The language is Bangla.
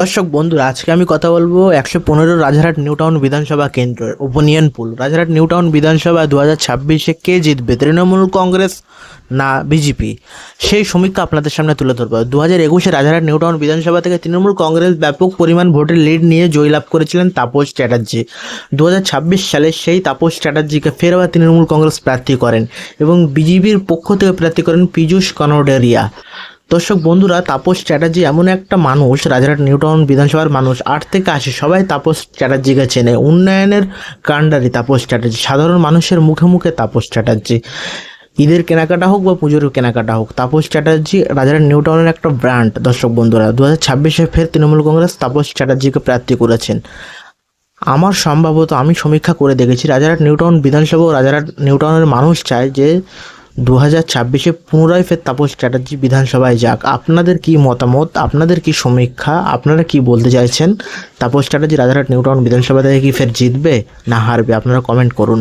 দর্শক বন্ধুরা, আজকে আমি কথা বলবো 115 রাজারহাট নিউ টাউন বিধানসভা কেন্দ্রের opinion pole. Rajarhat new town বিধানসভা 2026-এ কে জিতবে, তৃণমূল কংগ্রেস না বিজেপি, সেই সমীক্ষা আপনাদের সামনে তুলে ধরবো। 2021-এ রাজারহাট নিউ টাউন বিধানসভা থেকে তৃণমূল কংগ্রেস ব্যাপক পরিমাণ ভোটের লিড নিয়ে জয়লাভ করেছিলেন তাপস চ্যাটার্জি। 2026 সালে সেই তাপস চ্যাটার্জিকে ফের আবার তৃণমূল কংগ্রেস প্রার্থী করেন এবং বিজেপির পক্ষ থেকে প্রার্থী করেন পীযূষ কানোডিয়া। দর্শক বন্ধুরা, তাপস চ্যাটার্জি এমন একটা মানুষ, রাজারহাট নিউ টাউন বিধানসভার মানুষ 8 থেকে 80 সবাই তাপস চ্যাটার্জিকে চেনে। উন্নয়নের কাণ্ডারি তাপস চ্যাটার্জি, সাধারণ মানুষের মুখে মুখে তাপস চ্যাটার্জি। ঈদের কেনাকাটা হোক বা পুজোর কেনাকাটা হোক, তাপস চ্যাটার্জি রাজারহাট নিউ টাউনের একটা ব্র্যান্ড। দর্শক বন্ধুরা, 2026-এ ফের তৃণমূল কংগ্রেস তাপস চ্যাটার্জিকে প্রার্থী করেছেন। আমার সম্ভবত আমি সমীক্ষা করে দেখেছি, রাজারহাট নিউ টাউন বিধানসভা ও রাজারহাট নিউ টাউনের মানুষ চায় যে 2026-এ পুনরায় ফের তাপস চ্যাটার্জি বিধানসভায় যাক। আপনাদের কি মতামত, আপনাদের কি সমীক্ষা, আপনারা কি বলতে চাইছেন? তাপস চ্যাটার্জি রাজারহাট নিউ টাউন বিধানসভা থেকে কি ফের জিতবে না হারবে? আপনারা কমেন্ট করুন।